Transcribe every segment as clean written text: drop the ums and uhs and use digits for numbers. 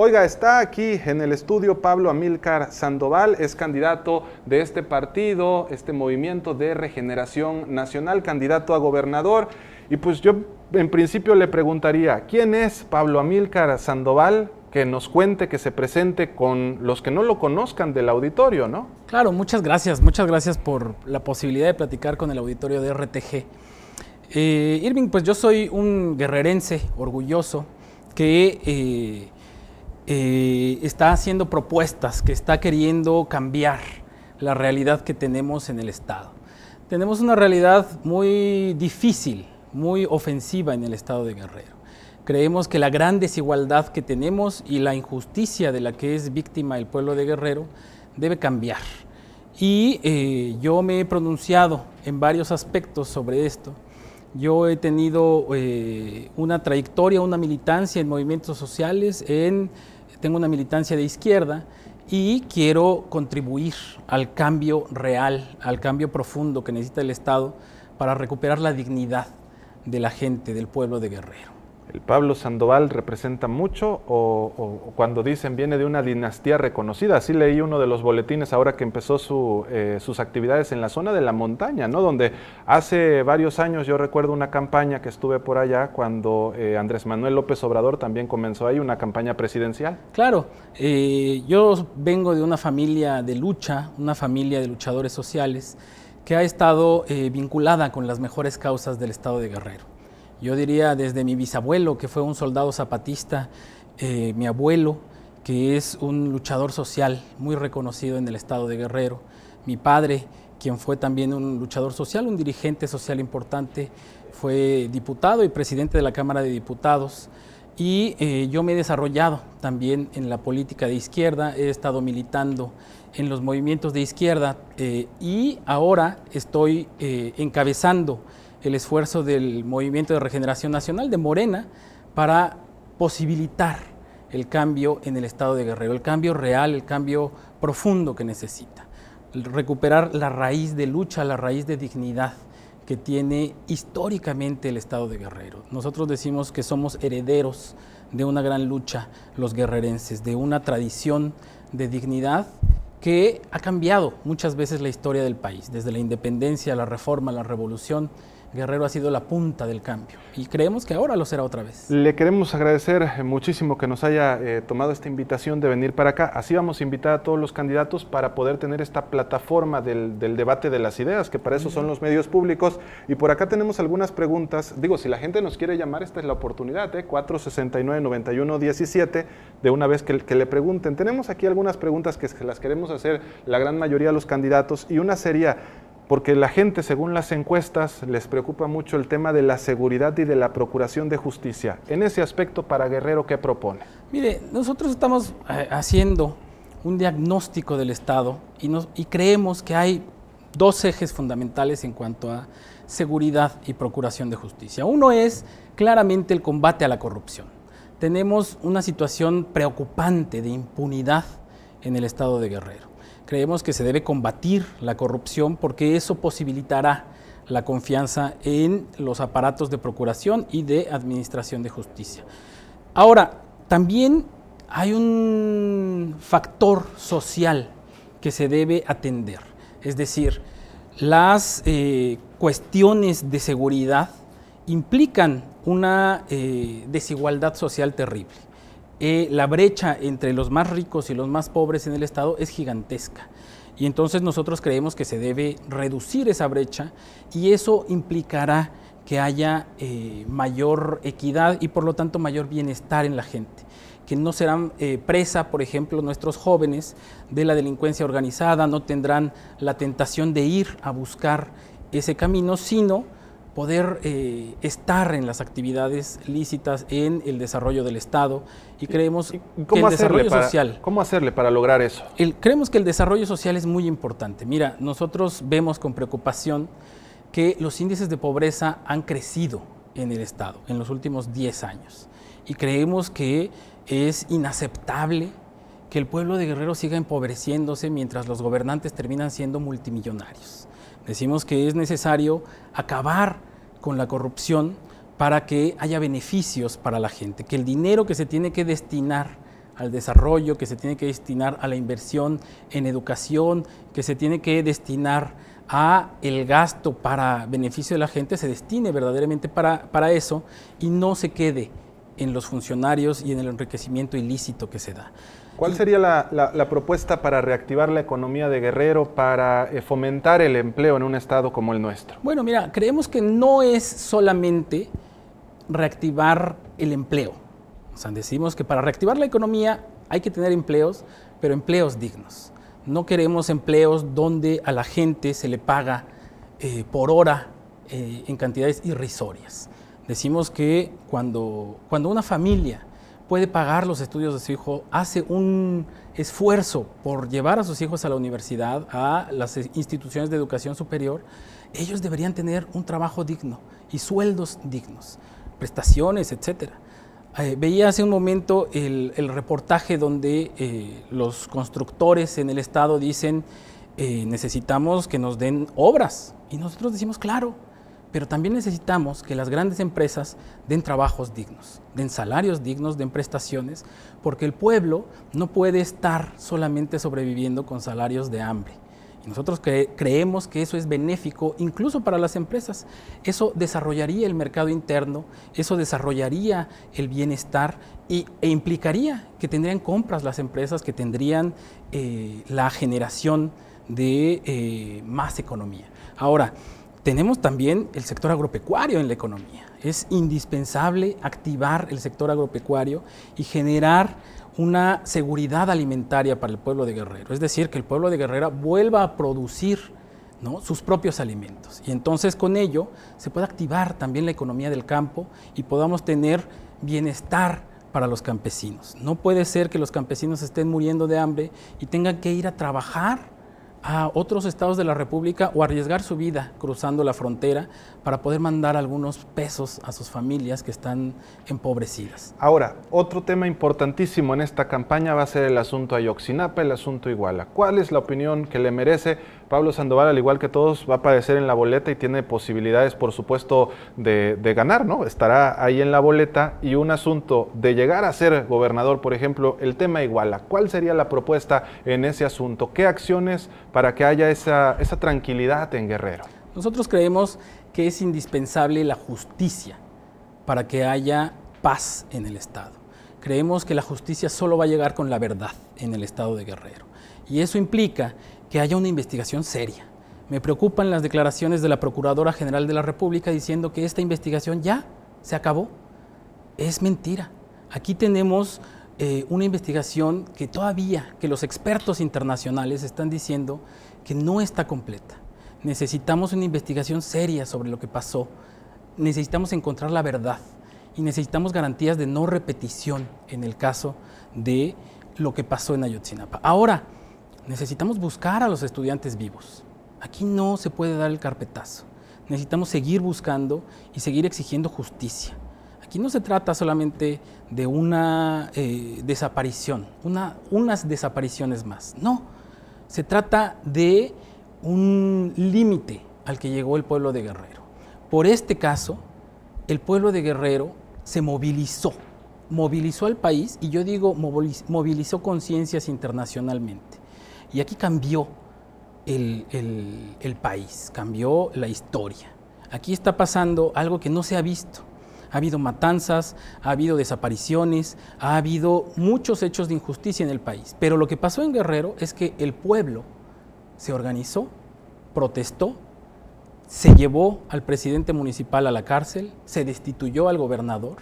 Oiga, está aquí en el estudio Pablo Amílcar Sandoval, es candidato de este partido, este Movimiento de Regeneración Nacional, candidato a gobernador. Y pues yo en principio le preguntaría, ¿quién es Pablo Amílcar Sandoval? Que nos cuente, que se presente con los que no lo conozcan del auditorio, ¿no? Claro, muchas gracias por la posibilidad de platicar con el auditorio de RTG. Irving, pues yo soy un guerrerense orgulloso que está haciendo propuestas, que está queriendo cambiar la realidad que tenemos en el Estado. Tenemos una realidad muy difícil, muy ofensiva en el Estado de Guerrero. Creemos que la gran desigualdad que tenemos y la injusticia de la que es víctima el pueblo de Guerrero debe cambiar. Y yo me he pronunciado en varios aspectos sobre esto. Yo he tenido una trayectoria, una militancia en movimientos sociales, tengo una militancia de izquierda y quiero contribuir al cambio real, al cambio profundo que necesita el Estado para recuperar la dignidad de la gente, del pueblo de Guerrero. ¿El Pablo Sandoval representa mucho o cuando dicen viene de una dinastía reconocida? Así leí uno de los boletines ahora que empezó sus actividades en la zona de la montaña, ¿no? Donde hace varios años yo recuerdo una campaña que estuve por allá cuando Andrés Manuel López Obrador también comenzó ahí una campaña presidencial. Claro, yo vengo de una familia de lucha, una familia de luchadores sociales que ha estado vinculada con las mejores causas del Estado de Guerrero. Yo diría desde mi bisabuelo, que fue un soldado zapatista, mi abuelo, que es un luchador social muy reconocido en el Estado de Guerrero, mi padre, quien fue también un luchador social, un dirigente social importante, fue diputado y presidente de la Cámara de Diputados, y yo me he desarrollado también en la política de izquierda, he estado militando en los movimientos de izquierda y ahora estoy encabezando el esfuerzo del Movimiento de Regeneración Nacional de Morena para posibilitar el cambio en el Estado de Guerrero, el cambio real, el cambio profundo que necesita, recuperar la raíz de lucha, la raíz de dignidad que tiene históricamente el Estado de Guerrero. Nosotros decimos que somos herederos de una gran lucha, los guerrerenses, de una tradición de dignidad que ha cambiado muchas veces la historia del país, desde la independencia, la reforma, la revolución. Guerrero ha sido la punta del cambio y creemos que ahora lo será otra vez. Le queremos agradecer muchísimo que nos haya tomado esta invitación de venir para acá. Así vamos a invitar a todos los candidatos para poder tener esta plataforma del debate de las ideas, que para eso son los medios públicos. Y por acá tenemos algunas preguntas. Digo, si la gente nos quiere llamar, esta es la oportunidad, 469-9117, de una vez que le pregunten. Tenemos aquí algunas preguntas que las queremos hacer la gran mayoría de los candidatos y una sería, porque la gente, según las encuestas, les preocupa mucho el tema de la seguridad y de la procuración de justicia. En ese aspecto, para Guerrero, ¿qué propone? Mire, nosotros estamos haciendo un diagnóstico del Estado y creemos que hay dos ejes fundamentales en cuanto a seguridad y procuración de justicia. Uno es claramente el combate a la corrupción. Tenemos una situación preocupante de impunidad en el Estado de Guerrero. Creemos que se debe combatir la corrupción porque eso posibilitará la confianza en los aparatos de procuración y de administración de justicia. Ahora, también hay un factor social que se debe atender, es decir, las cuestiones de seguridad implican una desigualdad social terrible. La brecha entre los más ricos y los más pobres en el Estado es gigantesca. Y entonces nosotros creemos que se debe reducir esa brecha y eso implicará que haya mayor equidad y por lo tanto mayor bienestar en la gente. Que no serán presa, por ejemplo, nuestros jóvenes de la delincuencia organizada, no tendrán la tentación de ir a buscar ese camino, sino poder estar en las actividades lícitas en el desarrollo del Estado y creemos que el desarrollo social... ¿Cómo hacerle para lograr eso? Creemos que el desarrollo social es muy importante. Mira, nosotros vemos con preocupación que los índices de pobreza han crecido en el Estado en los últimos 10 años y creemos que es inaceptable que el pueblo de Guerrero siga empobreciéndose mientras los gobernantes terminan siendo multimillonarios. Decimos que es necesario acabar con la corrupción para que haya beneficios para la gente, que el dinero que se tiene que destinar al desarrollo, que se tiene que destinar a la inversión en educación, que se tiene que destinar a el gasto para beneficio de la gente, se destine verdaderamente para eso y no se quede en los funcionarios y en el enriquecimiento ilícito que se da. ¿Cuál sería la propuesta para reactivar la economía de Guerrero, para fomentar el empleo en un estado como el nuestro? Bueno, mira, creemos que no es solamente reactivar el empleo. O sea, decimos que para reactivar la economía hay que tener empleos, pero empleos dignos. No queremos empleos donde a la gente se le paga por hora en cantidades irrisorias. Decimos que cuando una familia puede pagar los estudios de su hijo, hace un esfuerzo por llevar a sus hijos a la universidad, a las instituciones de educación superior, ellos deberían tener un trabajo digno y sueldos dignos, prestaciones, etcétera. Veía hace un momento el reportaje donde los constructores en el estado dicen necesitamos que nos den obras, y nosotros decimos claro, pero también necesitamos que las grandes empresas den trabajos dignos, den salarios dignos, den prestaciones, porque el pueblo no puede estar solamente sobreviviendo con salarios de hambre. Y nosotros creemos que eso es benéfico incluso para las empresas. Eso desarrollaría el mercado interno, eso desarrollaría el bienestar e implicaría que tendrían compras las empresas, que tendrían la generación de más economía. Ahora, tenemos también el sector agropecuario en la economía. Es indispensable activar el sector agropecuario y generar una seguridad alimentaria para el pueblo de Guerrero. Es decir, que el pueblo de Guerrero vuelva a producir, ¿no?, sus propios alimentos. Y entonces con ello se puede activar también la economía del campo y podamos tener bienestar para los campesinos. No puede ser que los campesinos estén muriendo de hambre y tengan que ir a trabajar a otros estados de la República o arriesgar su vida cruzando la frontera para poder mandar algunos pesos a sus familias que están empobrecidas. Ahora, otro tema importantísimo en esta campaña va a ser el asunto Ayotzinapa, el asunto Iguala. ¿Cuál es la opinión que le merece? Pablo Sandoval, al igual que todos, va a aparecer en la boleta y tiene posibilidades, por supuesto, de ganar, ¿no? Estará ahí en la boleta, y un asunto de llegar a ser gobernador, por ejemplo, el tema Iguala. ¿Cuál sería la propuesta en ese asunto? ¿Qué acciones para que haya esa tranquilidad en Guerrero? Nosotros creemos que es indispensable la justicia para que haya paz en el Estado. Creemos que la justicia solo va a llegar con la verdad en el Estado de Guerrero. Y eso implica que haya una investigación seria. Me preocupan las declaraciones de la Procuradora General de la República diciendo que esta investigación ya se acabó. Es mentira. Aquí tenemos una investigación que todavía, que los expertos internacionales están diciendo que no está completa. Necesitamos una investigación seria sobre lo que pasó. Necesitamos encontrar la verdad y necesitamos garantías de no repetición en el caso de lo que pasó en Ayotzinapa. Ahora, necesitamos buscar a los estudiantes vivos. Aquí no se puede dar el carpetazo. Necesitamos seguir buscando y seguir exigiendo justicia. Aquí no se trata solamente de una desaparición, unas desapariciones más. No, se trata de un límite al que llegó el pueblo de Guerrero. Por este caso, el pueblo de Guerrero se movilizó al país, y yo digo movilizó conciencias internacionalmente. Y aquí cambió el país, cambió la historia. Aquí está pasando algo que no se ha visto. Ha habido matanzas, ha habido desapariciones, ha habido muchos hechos de injusticia en el país. Pero lo que pasó en Guerrero es que el pueblo se organizó, protestó, se llevó al presidente municipal a la cárcel, se destituyó al gobernador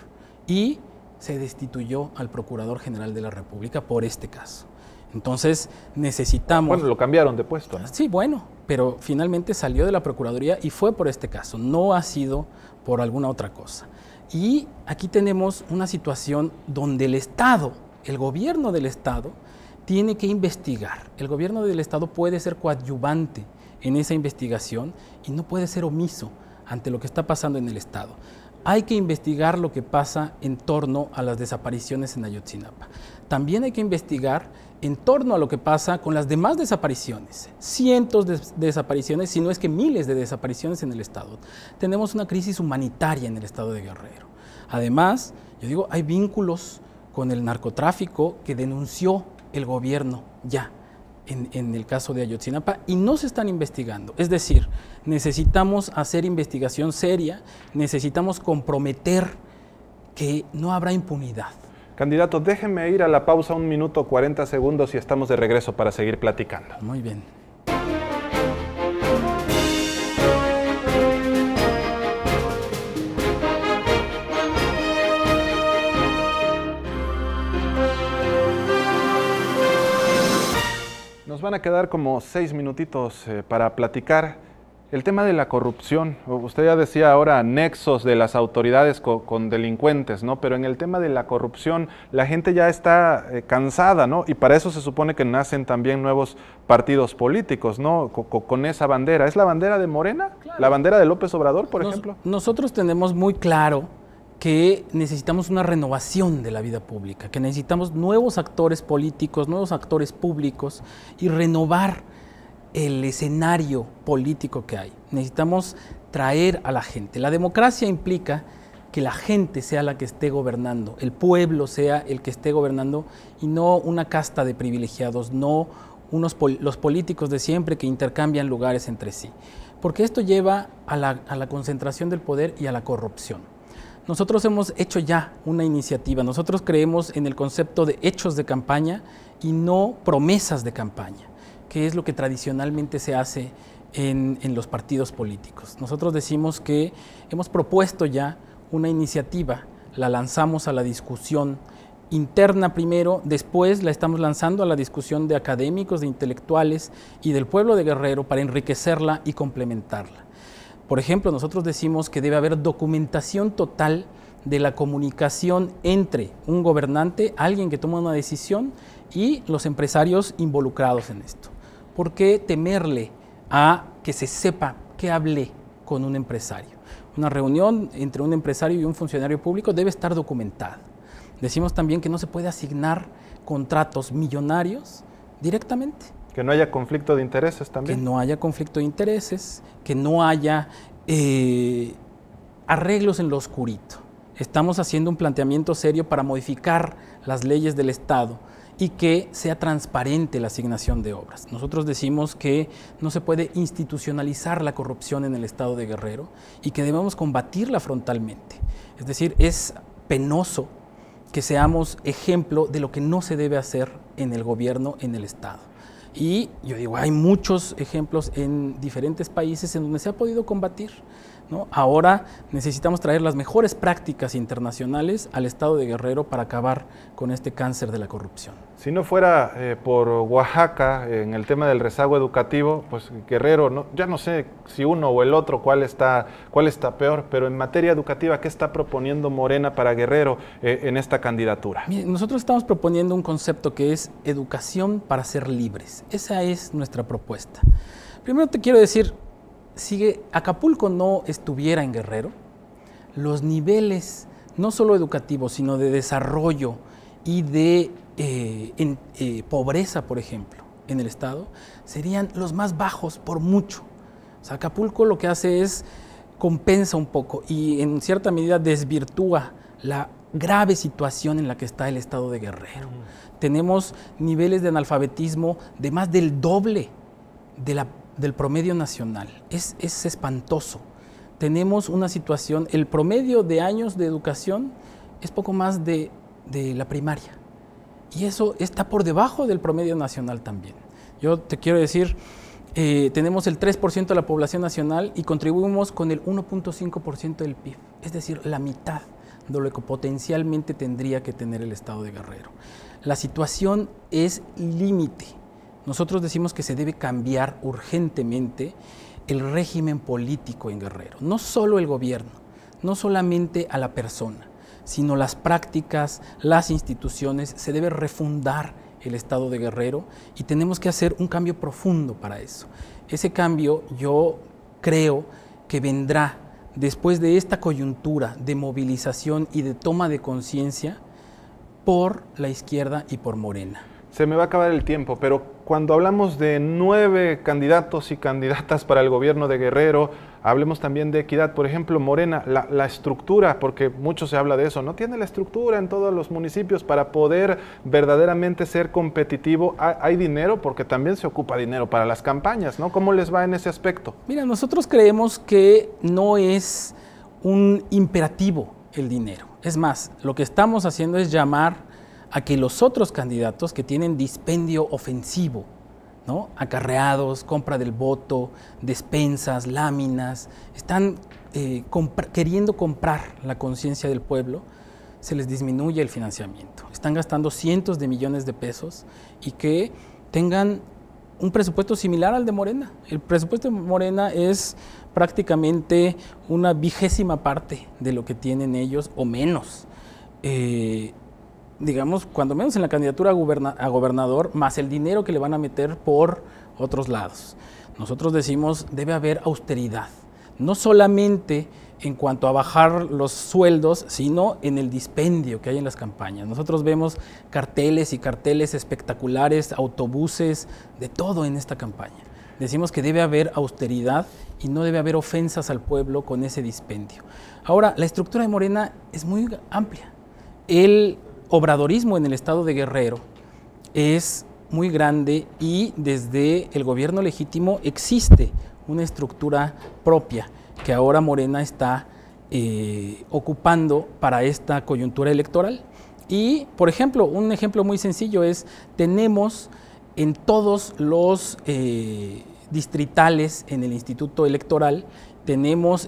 y se destituyó al Procurador General de la República por este caso. Entonces necesitamos... Bueno, lo cambiaron de puesto, ¿no? Sí, bueno, pero finalmente salió de la Procuraduría y fue por este caso, no ha sido por alguna otra cosa. Y aquí tenemos una situación donde el Estado, el gobierno del Estado, tiene que investigar. El gobierno del Estado puede ser coadyuvante en esa investigación y no puede ser omiso ante lo que está pasando en el Estado. Hay que investigar lo que pasa en torno a las desapariciones en Ayotzinapa. También hay que investigar en torno a lo que pasa con las demás desapariciones. Cientos de desapariciones, si no es que miles de desapariciones en el Estado. Tenemos una crisis humanitaria en el Estado de Guerrero. Además, yo digo, hay vínculos con el narcotráfico que denunció el gobierno ya en el caso de Ayotzinapa y no se están investigando. Es decir, necesitamos hacer investigación seria, necesitamos comprometer que no habrá impunidad. Candidato, déjenme ir a la pausa 1 minuto 40 segundos y estamos de regreso para seguir platicando. Muy bien. Nos van a quedar como 6 minutitos para platicar el tema de la corrupción. Usted ya decía ahora nexos de las autoridades con delincuentes, ¿no? Pero en el tema de la corrupción la gente ya está cansada, ¿no? Y para eso se supone que nacen también nuevos partidos políticos, ¿no? Con esa bandera. ¿Es la bandera de Morena? Claro. ¿La bandera de López Obrador, por ejemplo? Nosotros tenemos muy claro que necesitamos una renovación de la vida pública, que necesitamos nuevos actores políticos, nuevos actores públicos y renovar el escenario político que hay. Necesitamos traer a la gente. La democracia implica que la gente sea la que esté gobernando, el pueblo sea el que esté gobernando y no una casta de privilegiados, no los políticos de siempre que intercambian lugares entre sí. Porque esto lleva a la concentración del poder y a la corrupción. Nosotros hemos hecho ya una iniciativa, nosotros creemos en el concepto de hechos de campaña y no promesas de campaña, que es lo que tradicionalmente se hace en los partidos políticos. Nosotros decimos que hemos propuesto ya una iniciativa, la lanzamos a la discusión interna primero, después la estamos lanzando a la discusión de académicos, de intelectuales y del pueblo de Guerrero para enriquecerla y complementarla. Por ejemplo, nosotros decimos que debe haber documentación total de la comunicación entre un gobernante, alguien que toma una decisión, y los empresarios involucrados en esto. ¿Por qué temerle a que se sepa que hablé con un empresario? Una reunión entre un empresario y un funcionario público debe estar documentada. Decimos también que no se puede asignar contratos millonarios directamente. Que no haya conflicto de intereses también. Que no haya conflicto de intereses, que no haya arreglos en lo oscurito. Estamos haciendo un planteamiento serio para modificar las leyes del Estado y que sea transparente la asignación de obras. Nosotros decimos que no se puede institucionalizar la corrupción en el Estado de Guerrero y que debemos combatirla frontalmente. Es decir, es penoso que seamos ejemplo de lo que no se debe hacer en el gobierno, en el Estado. Y yo digo, hay muchos ejemplos en diferentes países en donde se ha podido combatir, ¿no? Ahora necesitamos traer las mejores prácticas internacionales al Estado de Guerrero para acabar con este cáncer de la corrupción. Si no fuera por Oaxaca, en el tema del rezago educativo, pues Guerrero, ya no sé si uno o el otro cuál está peor, pero en materia educativa, ¿qué está proponiendo Morena para Guerrero en esta candidatura? Mire, nosotros estamos proponiendo un concepto que es educación para ser libres. Esa es nuestra propuesta. Primero te quiero decir, si Acapulco no estuviera en Guerrero, los niveles no solo educativos, sino de desarrollo y de pobreza, por ejemplo, en el Estado, serían los más bajos por mucho. O sea, Acapulco lo que hace es compensa un poco y en cierta medida desvirtúa la grave situación en la que está el Estado de Guerrero. Tenemos niveles de analfabetismo de más del doble del promedio nacional. Es espantoso. Tenemos una situación, el promedio de años de educación es poco más de la primaria. Y eso está por debajo del promedio nacional también. Yo te quiero decir, tenemos el 3% de la población nacional y contribuimos con el 1.5% del PIB. Es decir, la mitad de lo que potencialmente tendría que tener el Estado de Guerrero. La situación es límite. Nosotros decimos que se debe cambiar urgentemente el régimen político en Guerrero. No solo el gobierno, no solamente a la persona, sino las prácticas, las instituciones. Se debe refundar el Estado de Guerrero y tenemos que hacer un cambio profundo para eso. Ese cambio yo creo que vendrá después de esta coyuntura de movilización y de toma de conciencia por la izquierda y por Morena. Se me va a acabar el tiempo, pero cuando hablamos de 9 candidatos y candidatas para el gobierno de Guerrero, hablemos también de equidad. Por ejemplo, Morena, la estructura, porque mucho se habla de eso, no tiene la estructura en todos los municipios para poder verdaderamente ser competitivo. ¿Hay dinero? Porque también se ocupa dinero para las campañas, ¿no? ¿Cómo les va en ese aspecto? Mira, nosotros creemos que no es un imperativo el dinero. Es más, lo que estamos haciendo es llamar a que los otros candidatos que tienen dispendio ofensivo, ¿no? Acarreados, compra del voto, despensas, láminas, están queriendo comprar la conciencia del pueblo, se les disminuye el financiamiento. Están gastando cientos de millones de pesos y que tengan un presupuesto similar al de Morena. El presupuesto de Morena es prácticamente una 20ª parte de lo que tienen ellos o menos. Digamos, cuando menos en la candidatura a gobernador, más el dinero que le van a meter por otros lados. Nosotros decimos, debe haber austeridad, no solamente en cuanto a bajar los sueldos, sino en el dispendio que hay en las campañas. Nosotros vemos carteles y carteles espectaculares, autobuses, de todo en esta campaña. Decimos que debe haber austeridad y no debe haber ofensas al pueblo con ese dispendio. Ahora, la estructura de Morena es muy amplia. El obradorismo en el estado de Guerrero es muy grande y desde el gobierno legítimo existe una estructura propia que ahora Morena está ocupando para esta coyuntura electoral. Y, por ejemplo, un ejemplo muy sencillo es, tenemos en todos los distritales en el Instituto Electoral, tenemos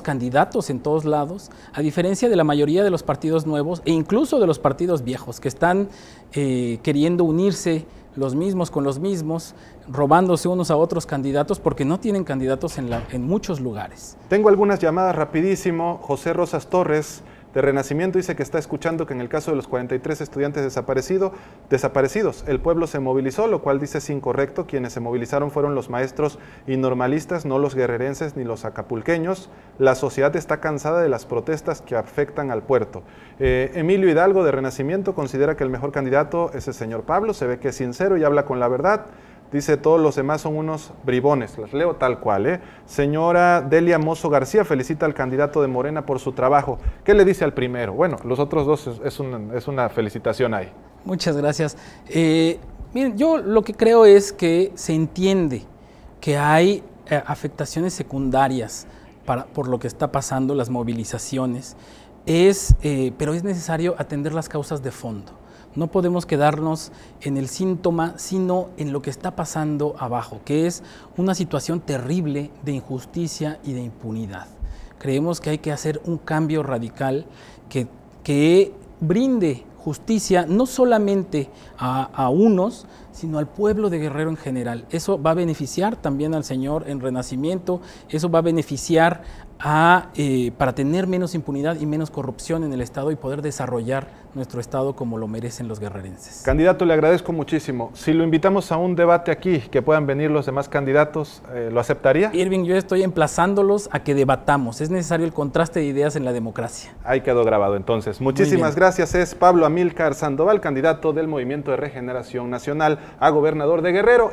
candidatos en todos lados, a diferencia de la mayoría de los partidos nuevos e incluso de los partidos viejos que están queriendo unirse los mismos con los mismos, robándose unos a otros candidatos porque no tienen candidatos en muchos lugares. Tengo algunas llamadas rapidísimo. José Rosas Torres, de Renacimiento, dice que está escuchando que en el caso de los 43 estudiantes desaparecidos, el pueblo se movilizó, lo cual dice es incorrecto. Quienes se movilizaron fueron los maestros y normalistas, no los guerrerenses ni los acapulqueños. La sociedad está cansada de las protestas que afectan al puerto. Emilio Hidalgo, de Renacimiento, considera que el mejor candidato es el señor Pablo, se ve que es sincero y habla con la verdad. Dice, todos los demás son unos bribones, las leo tal cual. Señora Delia Mozo García felicita al candidato de Morena por su trabajo. ¿Qué le dice al primero? Bueno, los otros dos es una felicitación ahí. Muchas gracias. Miren, yo lo que creo es que se entiende que hay afectaciones secundarias por lo que está pasando, las movilizaciones, pero es necesario atender las causas de fondo. No podemos quedarnos en el síntoma, sino en lo que está pasando abajo, que es una situación terrible de injusticia y de impunidad. Creemos que hay que hacer un cambio radical que brinde justicia no solamente a unos, sino al pueblo de Guerrero en general. Eso va a beneficiar también al señor en Renacimiento, eso va a beneficiar para tener menos impunidad y menos corrupción en el Estado y poder desarrollar nuestro Estado como lo merecen los guerrerenses. Candidato, le agradezco muchísimo. Si lo invitamos a un debate aquí, que puedan venir los demás candidatos, ¿lo aceptaría? Irving, yo estoy emplazándolos a que debatamos. Es necesario el contraste de ideas en la democracia. Ahí quedó grabado entonces. Muchísimas gracias. Es Pablo Amílcar Sandoval, candidato del Movimiento de Regeneración Nacional a gobernador de Guerrero.